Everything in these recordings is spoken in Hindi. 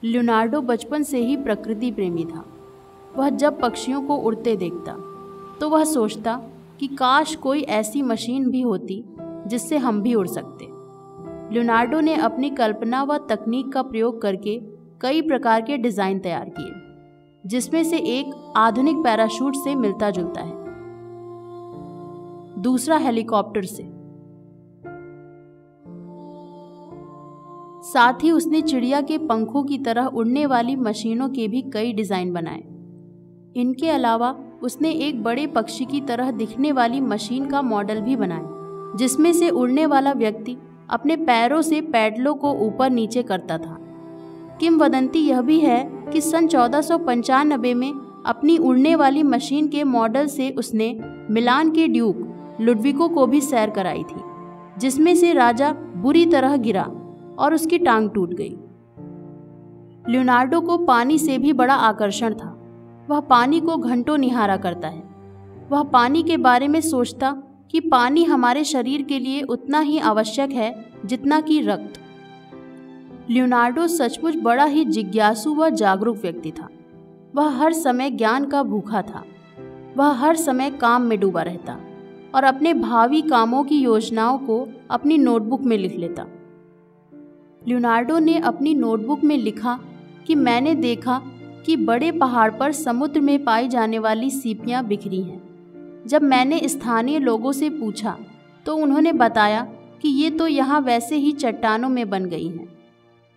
लियोनार्डो बचपन से ही प्रकृति प्रेमी था। वह जब पक्षियों को उड़ते देखता तो वह सोचता कि काश कोई ऐसी मशीन भी होती जिससे हम भी उड़ सकते। लियोनार्डो ने अपनी कल्पना व तकनीक का प्रयोग करके कई प्रकार के डिज़ाइन तैयार किए, जिसमें से एक आधुनिक पैराशूट से मिलता जुलता है, दूसरा हेलीकॉप्टर से। साथ ही उसने चिड़िया के पंखों की तरह उड़ने वाली मशीनों के भी कई डिज़ाइन बनाए। इनके अलावा उसने एक बड़े पक्षी की तरह दिखने वाली मशीन का मॉडल भी बनाया, जिसमें से उड़ने वाला व्यक्ति अपने पैरों से पैडलों को ऊपर नीचे करता था। किंवदंती यह भी है कि सन 1495 में अपनी उड़ने वाली मशीन के मॉडल से उसने मिलान के ड्यूक लुडविको को भी सैर कराई थी, जिसमें से राजा बुरी तरह गिरा और उसकी टांग टूट गई। लियोनार्डो को पानी से भी बड़ा आकर्षण था। वह पानी को घंटों निहारा करता है। वह पानी के बारे में सोचता कि पानी हमारे शरीर के लिए उतना ही आवश्यक है जितना कि रक्त। लियोनार्डो सचमुच बड़ा ही जिज्ञासु व जागरूक व्यक्ति था। वह हर समय ज्ञान का भूखा था। वह हर समय काम में डूबा रहता और अपने भावी कामों की योजनाओं को अपनी नोटबुक में लिख लेता। लियोनार्डो ने अपनी नोटबुक में लिखा कि मैंने देखा कि बड़े पहाड़ पर समुद्र में पाई जाने वाली सीपियां बिखरी हैं। जब मैंने स्थानीय लोगों से पूछा तो उन्होंने बताया कि ये तो यहाँ वैसे ही चट्टानों में बन गई हैं।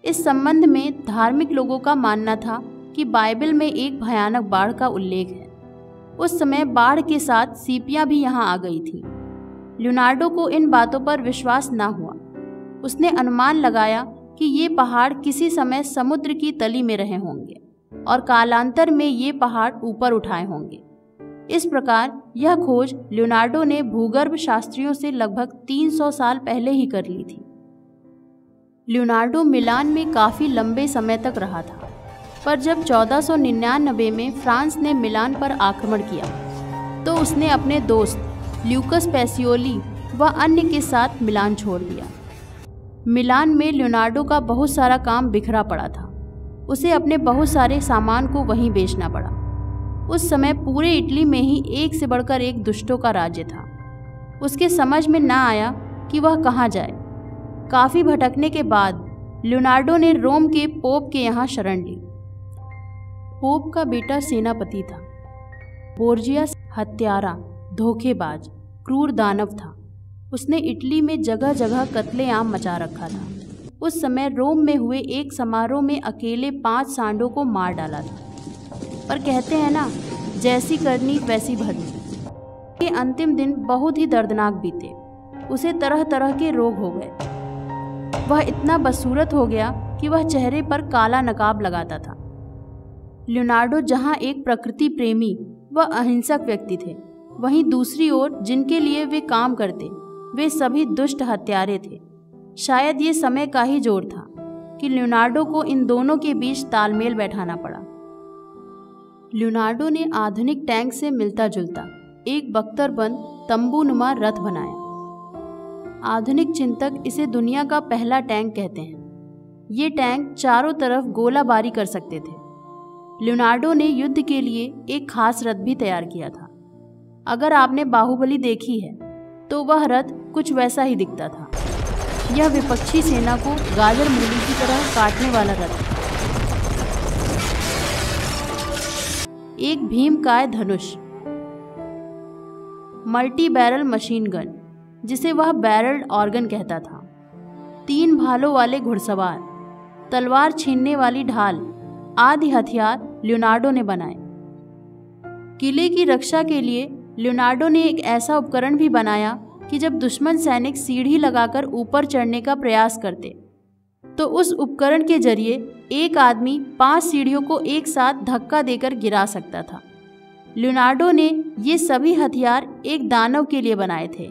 इस संबंध में धार्मिक लोगों का मानना था कि बाइबल में एक भयानक बाढ़ का उल्लेख है। उस समय बाढ़ के साथ सीपियां भी यहाँ आ गई थी। लियोनार्डो को इन बातों पर विश्वास न हुआ। उसने अनुमान लगाया कि ये पहाड़ किसी समय समुद्र की तली में रहे होंगे और कालांतर में ये पहाड़ ऊपर उठाए होंगे। इस प्रकार यह खोज लियोनार्डो ने भूगर्भ शास्त्रियों से लगभग 300 साल पहले ही कर ली थी। लियोनार्डो मिलान में काफ़ी लंबे समय तक रहा था, पर जब 1499 में फ्रांस ने मिलान पर आक्रमण किया तो उसने अपने दोस्त ल्यूकस पेसियोली व अन्य के साथ मिलान छोड़ दिया। मिलान में लियोनार्डो का बहुत सारा काम बिखरा पड़ा था। उसे अपने बहुत सारे सामान को वहीं बेचना पड़ा। उस समय पूरे इटली में ही एक से बढ़कर एक दुष्टों का राज्य था। उसके समझ में ना आया कि वह कहाँ जाए। काफ़ी भटकने के बाद लियोनार्डो ने रोम के पोप के यहाँ शरण ली। पोप का बेटा सेनापति था। बोर्जिया हत्यारा, धोखेबाज, क्रूर दानव था। उसने इटली में जगह जगह कत्लेआम मचा रखा था। उस समय रोम में हुए एक समारोह में अकेले 5 सांडों को मार डाला था। पर कहते हैं ना, जैसी करनी वैसी भरनी। के अंतिम दिन बहुत ही दर्दनाक बीते। उसे तरह तरह के रोग हो गए। वह इतना बदसूरत हो गया कि वह चेहरे पर काला नकाब लगाता था। लियोनार्डो जहाँ एक प्रकृति प्रेमी व अहिंसक व्यक्ति थे, वहीं दूसरी ओर जिनके लिए वे काम करते वे सभी दुष्ट हत्यारे थे। शायद ये समय का ही जोर था कि लियोनार्डो को इन दोनों के बीच तालमेल बैठाना पड़ा। लियोनार्डो ने आधुनिक टैंक से मिलता जुलता एक बख्तरबंद तंबूनुमा रथ बनाया। आधुनिक चिंतक इसे दुनिया का पहला टैंक कहते हैं। ये टैंक चारों तरफ गोलाबारी कर सकते थे। लियोनार्डो ने युद्ध के लिए एक खास रथ भी तैयार किया था। अगर आपने बाहुबली देखी है तो वह रथ कुछ वैसा ही दिखता था। यह विपक्षी सेना को गाजर मूली की तरह काटने वाला रथ था। एक भीमकाय धनुष, मल्टी बैरल मशीन गन जिसे वह बैरल्ड ऑर्गन कहता था, 3 भालों वाले घुड़सवार, तलवार छीनने वाली ढाल आदि हथियार लियोनार्डो ने बनाए। किले की रक्षा के लिए लियोनार्डो ने एक ऐसा उपकरण भी बनाया कि जब दुश्मन सैनिक सीढ़ी लगाकर ऊपर चढ़ने का प्रयास करते तो उस उपकरण के जरिए एक आदमी 5 सीढ़ियों को एक साथ धक्का देकर गिरा सकता था। लियोनार्डो ने ये सभी हथियार एक दानव के लिए बनाए थे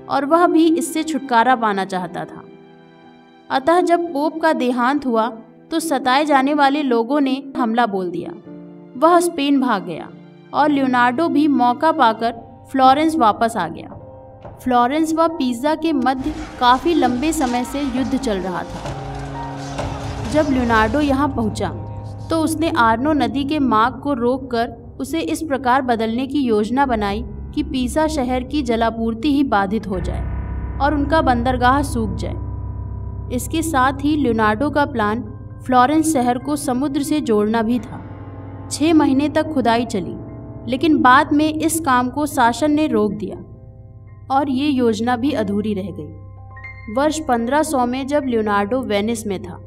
और वह भी इससे छुटकारा पाना चाहता था। अतः जब पोप का देहांत हुआ तो सताए जाने वाले लोगों ने हमला बोल दिया। वह स्पेन भाग गया और लियोनार्डो भी मौका पाकर फ्लोरेंस वापस आ गया। फ्लोरेंस व पिज़ा के मध्य काफ़ी लंबे समय से युद्ध चल रहा था। जब लियोनार्डो यहाँ पहुँचा तो उसने आर्नो नदी के मार्ग को रोककर उसे इस प्रकार बदलने की योजना बनाई कि पीसा शहर की जलापूर्ति ही बाधित हो जाए और उनका बंदरगाह सूख जाए। इसके साथ ही लियोनार्डो का प्लान फ्लोरेंस शहर को समुद्र से जोड़ना भी था। 6 महीने तक खुदाई चली, लेकिन बाद में इस काम को शासन ने रोक दिया और ये योजना भी अधूरी रह गई। वर्ष 1500 में जब लियोनार्डो वेनिस में था,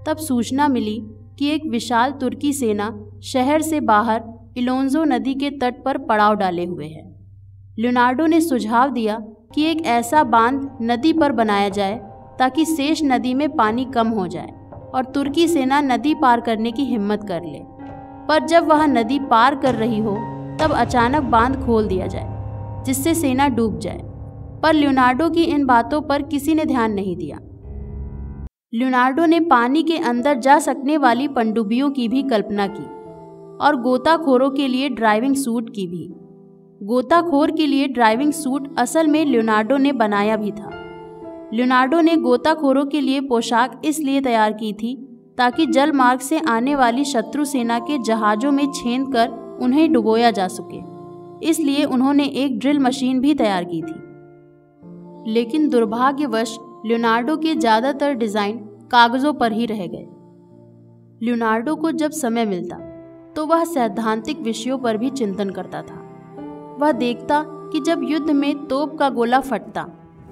तब सूचना मिली कि एक विशाल तुर्की सेना शहर से बाहर इलोंजो नदी के तट पर पड़ाव डाले हुए है। लियोनार्डो ने सुझाव दिया कि एक ऐसा बांध नदी पर बनाया जाए ताकि शेष नदी में पानी कम हो जाए और तुर्की सेना नदी पार करने की हिम्मत कर ले। पर जब वह नदी पार कर रही हो तब अचानक बांध खोल दिया जाए जिससे सेना डूब जाए। पर लियोनार्डो की इन बातों पर किसी ने ध्यान नहीं दिया। लियोनार्डो ने पानी के अंदर जा सकने वाली पनडुब्बियों की भी कल्पना की और गोताखोरों के लिए ड्राइविंग सूट की भी। गोताखोर के लिए ड्राइविंग सूट असल में लियोनार्डो ने बनाया भी था। लियोनार्डो ने गोताखोरों के लिए पोशाक इसलिए तैयार की थी ताकि जल मार्ग से आने वाली शत्रु सेना के जहाज़ों में छेद कर उन्हें डुबोया जा सके। इसलिए उन्होंने एक ड्रिल मशीन भी तैयार की थी। लेकिन दुर्भाग्यवश लियोनार्डो के ज़्यादातर डिज़ाइन कागज़ों पर ही रह गए। लियोनार्डो को जब समय मिलता तो वह सैद्धांतिक विषयों पर भी चिंतन करता था। वह देखता कि जब युद्ध में तोप का गोला फटता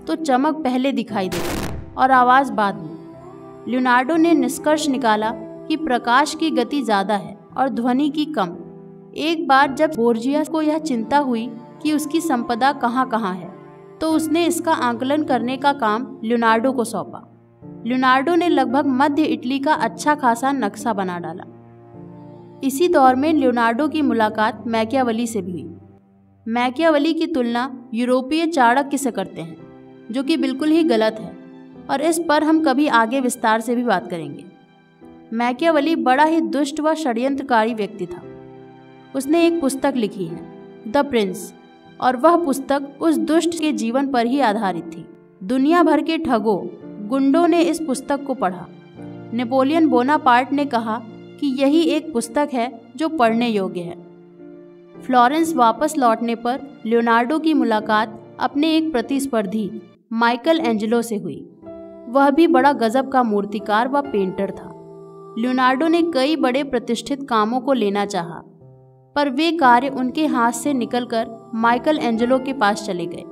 तो चमक पहले दिखाई देती और आवाज़ बाद में। लियोनार्डो ने निष्कर्ष निकाला कि प्रकाश की गति ज़्यादा है और ध्वनि की कम। एक बार जब बोर्जिया को यह चिंता हुई कि उसकी संपदा कहाँ कहाँ है, तो उसने इसका आकलन करने का काम लियोनार्डो को सौंपा। लियोनार्डो ने लगभग मध्य इटली का अच्छा खासा नक्शा बना डाला। इसी दौर में लियोनार्डो की मुलाकात मैकियावेली से भी हुई। मैकियावेली की तुलना यूरोपीय चाणक्य से करते हैं, जो कि बिल्कुल ही गलत है और इस पर हम कभी आगे विस्तार से भी बात करेंगे। मैकियावेली बड़ा ही दुष्ट व षड्यंत्रकारी व्यक्ति था। उसने एक पुस्तक लिखी है, द प्रिंस, और वह पुस्तक उस दुष्ट के जीवन पर ही आधारित थी। दुनिया भर के ठगों, गुंडों ने इस पुस्तक को पढ़ा। नेपोलियन बोनापार्ट ने कहा कि यही एक पुस्तक है जो पढ़ने योग्य है। फ्लोरेंस वापस लौटने पर लियोनार्डो की मुलाकात अपने एक प्रतिस्पर्धी माइकल एंजेलो से हुई। वह भी बड़ा गजब का मूर्तिकार व पेंटर था। लियोनार्डो ने कई बड़े प्रतिष्ठित कामों को लेना चाहा, पर वे कार्य उनके हाथ से निकलकर माइकल एंजेलो के पास चले गए।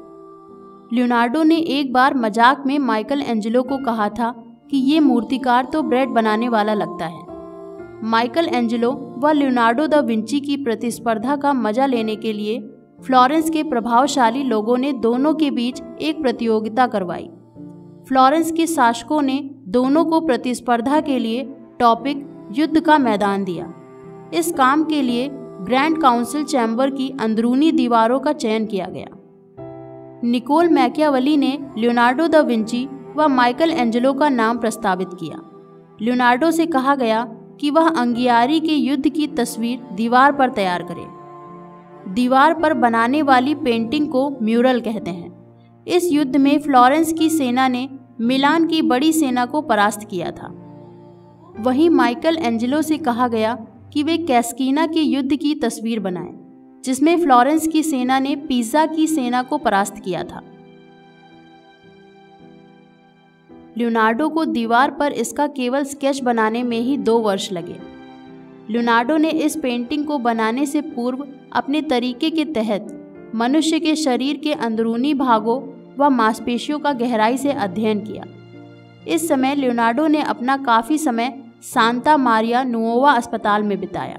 लियोनार्डो ने एक बार मजाक में माइकल एंजेलो को कहा था कि ये मूर्तिकार तो ब्रेड बनाने वाला लगता है। माइकल एंजेलो व लियोनार्डो दा विंची की प्रतिस्पर्धा का मजा लेने के लिए फ्लोरेंस के प्रभावशाली लोगों ने दोनों के बीच एक प्रतियोगिता करवाई। फ्लोरेंस के शासकों ने दोनों को प्रतिस्पर्धा के लिए टॉपिक युद्ध का मैदान दिया। इस काम के लिए ग्रैंड काउंसिल चैम्बर की अंदरूनी दीवारों का चयन किया गया। निकोल मैकियावेली ने लियोनार्डो दा विंची व माइकल एंजेलो का नाम प्रस्तावित किया। लियोनार्डो से कहा गया कि वह अंगियारी के युद्ध की तस्वीर दीवार पर तैयार करे। दीवार पर बनाने वाली पेंटिंग को म्यूरल कहते हैं। इस युद्ध में फ्लोरेंस की सेना ने मिलान की बड़ी सेना को परास्त किया था। वहीं माइकल एंजेलो से कहा गया कि वे कैस्कीना के युद्ध की तस्वीर बनाएं, जिसमें फ्लोरेंस की सेना ने पिज़ा की सेना को परास्त किया था। लियोनार्डो को दीवार पर इसका केवल स्केच बनाने में ही 2 वर्ष लगे। लियोनार्डो ने इस पेंटिंग को बनाने से पूर्व अपने तरीके के तहत मनुष्य के शरीर के अंदरूनी भागों व मांसपेशियों का गहराई से अध्ययन किया। इस समय लियोनार्डो ने अपना काफ़ी समय सांता मारिया नुओवा अस्पताल में बिताया।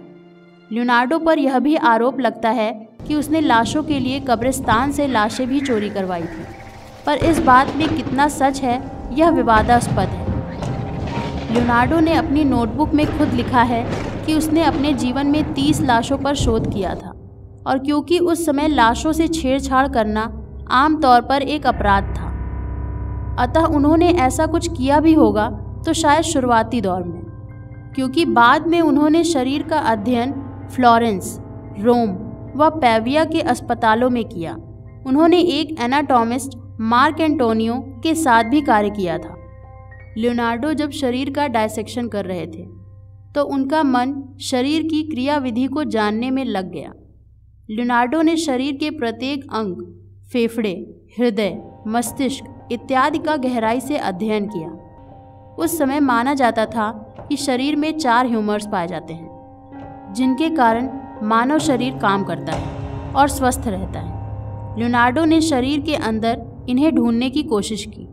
लियोनार्डो पर यह भी आरोप लगता है कि उसने लाशों के लिए कब्रिस्तान से लाशें भी चोरी करवाई थी, पर इस बात में कितना सच है यह विवादास्पद है। लियोनार्डो ने अपनी नोटबुक में खुद लिखा है कि उसने अपने जीवन में 30 लाशों पर शोध किया था, और क्योंकि उस समय लाशों से छेड़छाड़ करना आमतौर पर एक अपराध था, अतः उन्होंने ऐसा कुछ किया भी होगा तो शायद शुरुआती दौर में, क्योंकि बाद में उन्होंने शरीर का अध्ययन फ्लोरेंस, रोम व पैविया के अस्पतालों में किया। उन्होंने एक एनाटॉमिस्ट मार्क एंटोनियो के साथ भी कार्य किया था। लियोनार्डो जब शरीर का डायसेक्शन कर रहे थे तो उनका मन शरीर की क्रियाविधि को जानने में लग गया। लियोनार्डो ने शरीर के प्रत्येक अंग, फेफड़े, हृदय, मस्तिष्क इत्यादि का गहराई से अध्ययन किया। उस समय माना जाता था कि शरीर में 4 ह्यूमर्स पाए जाते हैं जिनके कारण मानव शरीर काम करता है और स्वस्थ रहता है। लियोनार्डो ने शरीर के अंदर इन्हें ढूंढने की कोशिश की।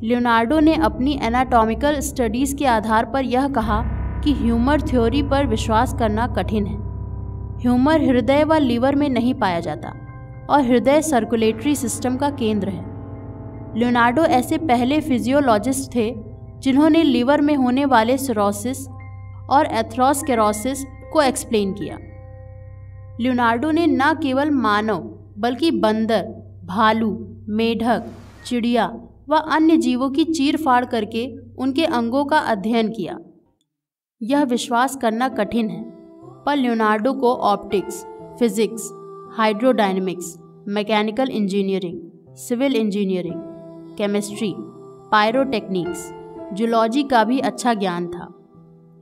लियोनार्डो ने अपनी एनाटॉमिकल स्टडीज़ के आधार पर यह कहा कि ह्यूमर थ्योरी पर विश्वास करना कठिन है। ह्यूमर हृदय व लीवर में नहीं पाया जाता और हृदय सर्कुलेटरी सिस्टम का केंद्र है। लियोनार्डो ऐसे पहले फिजियोलॉजिस्ट थे जिन्होंने लीवर में होने वाले सिरोसिस और एथेरोस्क्लेरोसिस को एक्सप्लेन किया। लियोनार्डो ने न केवल मानव बल्कि बंदर, भालू, मेढक, चिड़िया व अन्य जीवों की चीर-फाड़ करके उनके अंगों का अध्ययन किया। यह विश्वास करना कठिन है, पर लियोनार्डो को optics, physics, hydrodynamics, mechanical engineering, civil engineering, chemistry, pyrotechnics, zoology का भी अच्छा ज्ञान था।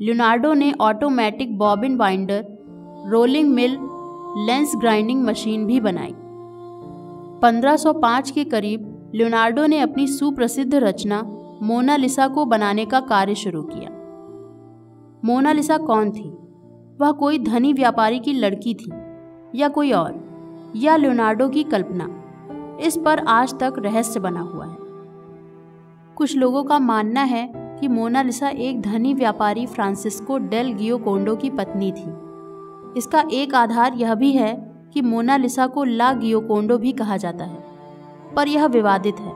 लियोनार्डो ने automatic bobbin winder, rolling mill, lens grinding machine भी बनाई। 1505 के करीब लियोनार्डो ने अपनी सुप्रसिद्ध रचना मोनालिसा को बनाने का कार्य शुरू किया। मोनालिसा कौन थी? वह कोई धनी व्यापारी की लड़की थी या कोई और, या लियोनार्डो की कल्पना? इस पर आज तक रहस्य बना हुआ है। कुछ लोगों का मानना है कि मोनालिसा एक धनी व्यापारी फ्रांसिस्को डेल गियोकोंडो की पत्नी थी। इसका एक आधार यह भी है कि मोनालिसा को ला गियोकोंडो भी कहा जाता है, पर यह विवादित है।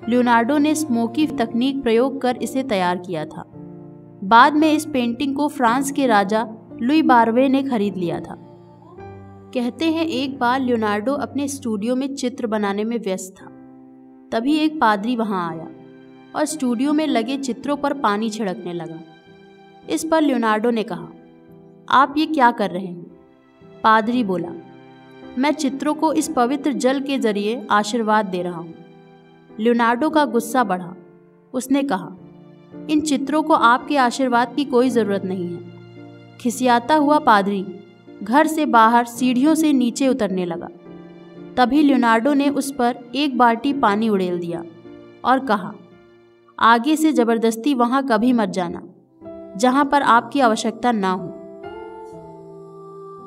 लियोनार्डो ने स्मोकी तकनीक प्रयोग कर इसे तैयार किया था। बाद में इस पेंटिंग को फ्रांस के राजा लुई 12वें ने खरीद लिया था। कहते हैं एक बार लियोनार्डो अपने स्टूडियो में चित्र बनाने में व्यस्त था। तभी एक पादरी वहां आया और स्टूडियो में लगे चित्रों पर पानी छिड़कने लगा। इस पर लियोनार्डो ने कहा, आप ये क्या कर रहे हैं? पादरी बोला, मैं चित्रों को इस पवित्र जल के जरिए आशीर्वाद दे रहा हूँ। लियोनार्डो का गुस्सा बढ़ा। उसने कहा, इन चित्रों को आपके आशीर्वाद की कोई ज़रूरत नहीं है। खिसियाता हुआ पादरी घर से बाहर सीढ़ियों से नीचे उतरने लगा। तभी लियोनार्डो ने उस पर एक बाल्टी पानी उड़ेल दिया और कहा, आगे से ज़बरदस्ती वहाँ कभी मत जाना जहाँ पर आपकी आवश्यकता ना हो।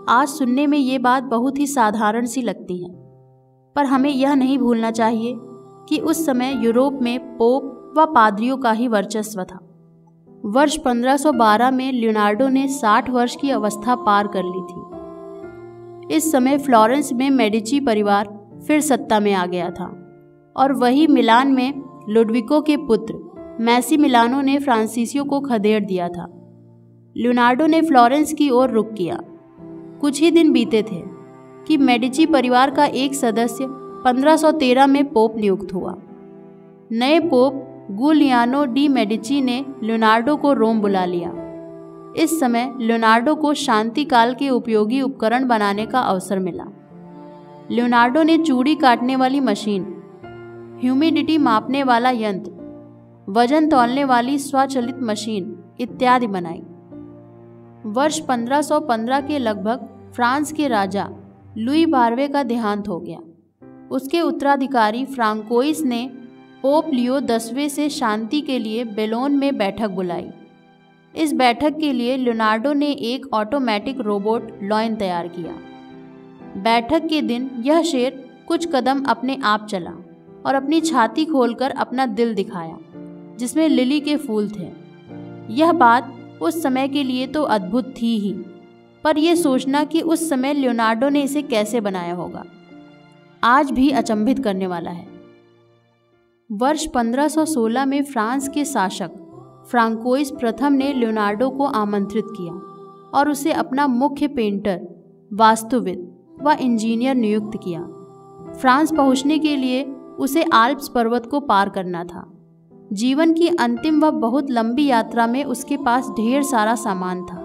आज सुनने में ये बात बहुत ही साधारण सी लगती है, पर हमें यह नहीं भूलना चाहिए कि उस समय यूरोप में पोप व पादरियों का ही वर्चस्व था। वर्ष 1512 में लियोनार्डो ने 60 वर्ष की अवस्था पार कर ली थी। इस समय फ्लोरेंस में मेडिची परिवार फिर सत्ता में आ गया था और वही मिलान में लुडविको के पुत्र मैक्सिमिलियानो ने फ्रांसीसियों को खदेड़ दिया था। लियोनार्डो ने फ्लोरेंस की ओर रुख किया। कुछ ही दिन बीते थे कि मेडिची परिवार का एक सदस्य 1513 में पोप नियुक्त हुआ। नए पोप गुलियानो डी मेडिची ने लियोनार्डो को रोम बुला लिया। इस समय लियोनार्डो को शांति काल के उपयोगी उपकरण बनाने का अवसर मिला। लियोनार्डो ने चूड़ी काटने वाली मशीन, ह्यूमिडिटी मापने वाला यंत्र, वजन तौलने वाली स्वचालित मशीन इत्यादि बनाई। वर्ष 1515 के लगभग फ्रांस के राजा लुई 12वें का देहांत हो गया। उसके उत्तराधिकारी फ्रांकोइस ने पोप लियो 10वें से शांति के लिए बेलोन में बैठक बुलाई। इस बैठक के लिए लियोनार्डो ने एक ऑटोमेटिक रोबोट लॉयन तैयार किया। बैठक के दिन यह शेर कुछ कदम अपने आप चला और अपनी छाती खोलकर अपना दिल दिखाया, जिसमें लिली के फूल थे। यह बात उस समय के लिए तो अद्भुत थी ही, पर यह सोचना कि उस समय लियोनार्डो ने इसे कैसे बनाया होगा, आज भी अचंभित करने वाला है। वर्ष 1516 में फ्रांस के शासक फ्रांकोइस प्रथम ने लियोनार्डो को आमंत्रित किया और उसे अपना मुख्य पेंटर, वास्तुविद व इंजीनियर नियुक्त किया। फ्रांस पहुंचने के लिए उसे आल्प्स पर्वत को पार करना था। जीवन की अंतिम व बहुत लंबी यात्रा में उसके पास ढेर सारा सामान था।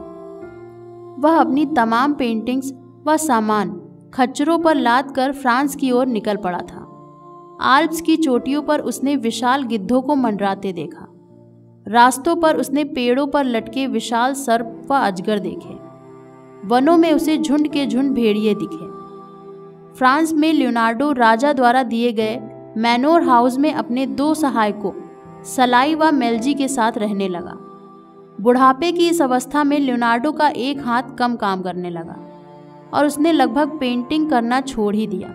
वह अपनी तमाम पेंटिंग्स व सामान खच्चरों पर लाद कर फ्रांस की ओर निकल पड़ा था। आल्प्स की चोटियों पर उसने विशाल गिद्धों को मंडराते देखा। रास्तों पर उसने पेड़ों पर लटके विशाल सर्प व अजगर देखे। वनों में उसे झुंड के झुंड भेड़िए दिखे। फ्रांस में लियोनार्डो राजा द्वारा दिए गए मैनोर हाउस में अपने 2 सहायकों सलाई व मेल्जी के साथ रहने लगा। बुढ़ापे की इस अवस्था में लियोनार्डो का एक हाथ कम काम करने लगा और उसने लगभग पेंटिंग करना छोड़ ही दिया।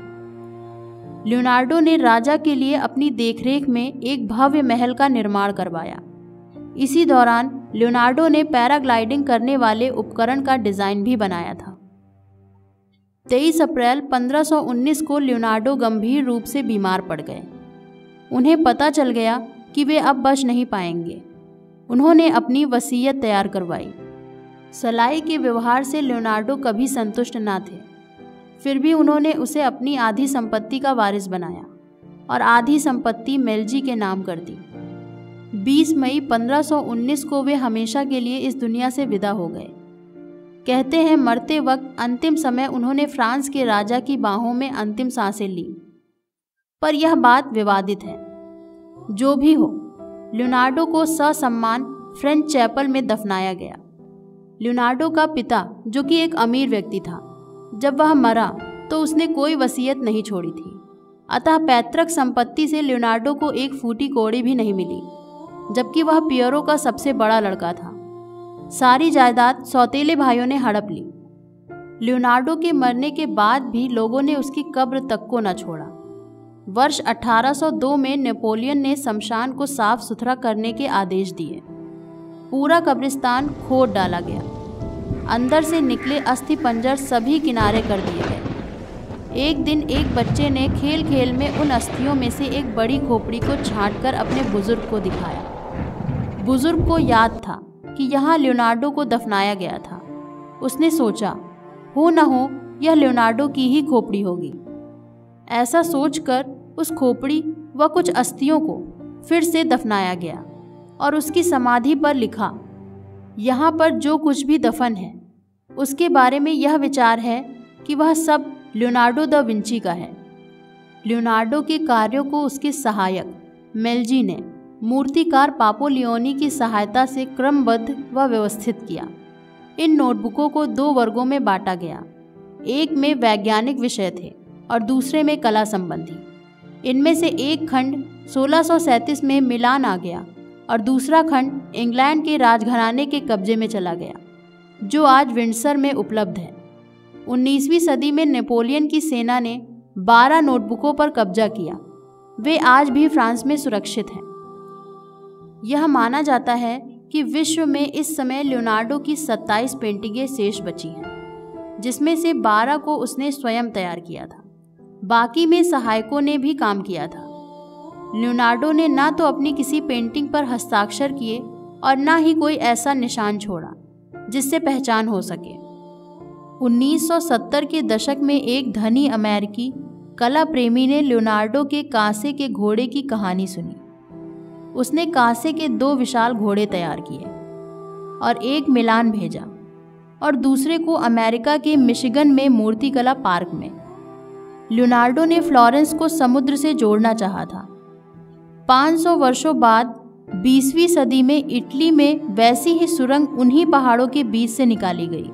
लियोनार्डो ने राजा के लिए अपनी देखरेख में एक भव्य महल का निर्माण करवाया। इसी दौरान लियोनार्डो ने पैराग्लाइडिंग करने वाले उपकरण का डिज़ाइन भी बनाया था। 23 अप्रैल 1519 को लियोनार्डो गंभीर रूप से बीमार पड़ गए। उन्हें पता चल गया कि वे अब बच नहीं पाएंगे। उन्होंने अपनी वसीयत तैयार करवाई। सलाई के व्यवहार से लियोनार्डो कभी संतुष्ट न थे, फिर भी उन्होंने उसे अपनी आधी संपत्ति का वारिस बनाया और आधी संपत्ति मेल्जी के नाम कर दी। 20 मई 1519 को वे हमेशा के लिए इस दुनिया से विदा हो गए। कहते हैं मरते वक्त अंतिम समय उन्होंने फ्रांस के राजा की बाहों में अंतिम सांसें ली, पर यह बात विवादित है। जो भी हो, लियोनार्डो को ससम्मान फ्रेंच चैपल में दफनाया गया। लियोनार्डो का पिता, जो कि एक अमीर व्यक्ति था, जब वह मरा तो उसने कोई वसीयत नहीं छोड़ी थी, अतः पैतृक संपत्ति से लियोनार्डो को एक फूटी कौड़ी भी नहीं मिली, जबकि वह पियरो का सबसे बड़ा लड़का था। सारी जायदाद सौतेले भाइयों ने हड़प ली। लियोनार्डो के मरने के बाद भी लोगों ने उसकी कब्र तक को न छोड़ा। वर्ष 1802 में नेपोलियन ने शमशान को साफ सुथरा करने के आदेश दिए। पूरा कब्रिस्तान खोद डाला गया। अंदर से निकले अस्थि पंजर सभी किनारे कर दिए गए। एक दिन एक बच्चे ने खेल खेल में उन अस्थियों में से एक बड़ी खोपड़ी को छांटकर अपने बुजुर्ग को दिखाया। बुजुर्ग को याद था कि यहाँ लियोनार्डो को दफनाया गया था। उसने सोचा, हो न हो यह लियोनार्डो की ही खोपड़ी होगी। ऐसा सोचकर उस खोपड़ी व कुछ अस्थियों को फिर से दफनाया गया और उसकी समाधि पर लिखा, यहाँ पर जो कुछ भी दफन है उसके बारे में यह विचार है कि वह सब लियोनार्डो दा विंची का है। लियोनार्डो के कार्यों को उसके सहायक मेल्जी ने मूर्तिकार पापोलियोनी की सहायता से क्रमबद्ध व व्यवस्थित किया। इन नोटबुकों को 2 वर्गों में बांटा गया। एक में वैज्ञानिक विषय थे और दूसरे में कला संबंधी। इनमें से एक खंड 1637 में मिलान आ गया और दूसरा खंड इंग्लैंड के राजघराने के कब्जे में चला गया, जो आज विंडसर में उपलब्ध है। 19वीं सदी में नेपोलियन की सेना ने 12 नोटबुकों पर कब्जा किया। वे आज भी फ्रांस में सुरक्षित हैं। यह माना जाता है कि विश्व में इस समय लियोनार्डो की 27 पेंटिंगें शेष बची हैं, जिसमें से 12 को उसने स्वयं तैयार किया था। बाकी में सहायकों ने भी काम किया था। लियोनार्डो ने ना तो अपनी किसी पेंटिंग पर हस्ताक्षर किए और ना ही कोई ऐसा निशान छोड़ा जिससे पहचान हो सके। 1970 के दशक में एक धनी अमेरिकी कला प्रेमी ने लियोनार्डो के कांसे के घोड़े की कहानी सुनी। उसने कांसे के 2 विशाल घोड़े तैयार किए और एक मिलान भेजा और दूसरे को अमेरिका के मिशिगन में मूर्तिकला पार्क में। लियोनार्डो ने फ्लोरेंस को समुद्र से जोड़ना चाहा था। 500 वर्षों बाद 20वीं सदी में इटली में वैसी ही सुरंग उन्हीं पहाड़ों के बीच से निकाली गई,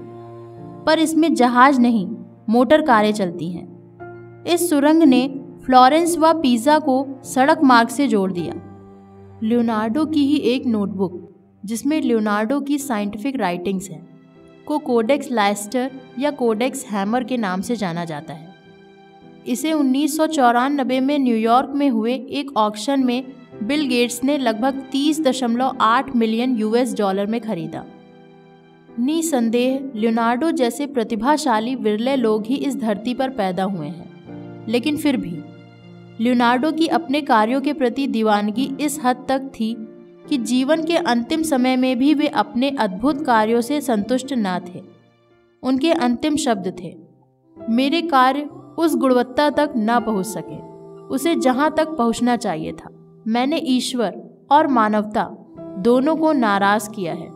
पर इसमें जहाज नहीं, मोटर कारें चलती हैं। इस सुरंग ने फ्लोरेंस व पिज़ा को सड़क मार्ग से जोड़ दिया। लियोनार्डो की ही एक नोटबुक, जिसमें लियोनार्डो की साइंटिफिक राइटिंग्स हैं, को कोडेक्स लाइस्टर या कोडेक्स हैमर के नाम से जाना जाता है। इसे 1994 में न्यूयॉर्क में हुए एक ऑक्शन में बिल गेट्स ने लगभग 30.8 मिलियन $US में खरीदा। निसंदेह लियोनार्डो जैसे प्रतिभाशाली विरले लोग ही इस धरती पर पैदा हुए हैं, लेकिन फिर भी लियोनार्डो की अपने कार्यों के प्रति दीवानगी इस हद तक थी कि जीवन के अंतिम समय में भी वे अपने अद्भुत कार्यों से संतुष्ट न थे। उनके अंतिम शब्द थे, मेरे कार्य उस गुणवत्ता तक न पहुंच सके, उसे जहां तक पहुंचना चाहिए था। मैंने ईश्वर और मानवता दोनों को नाराज किया है।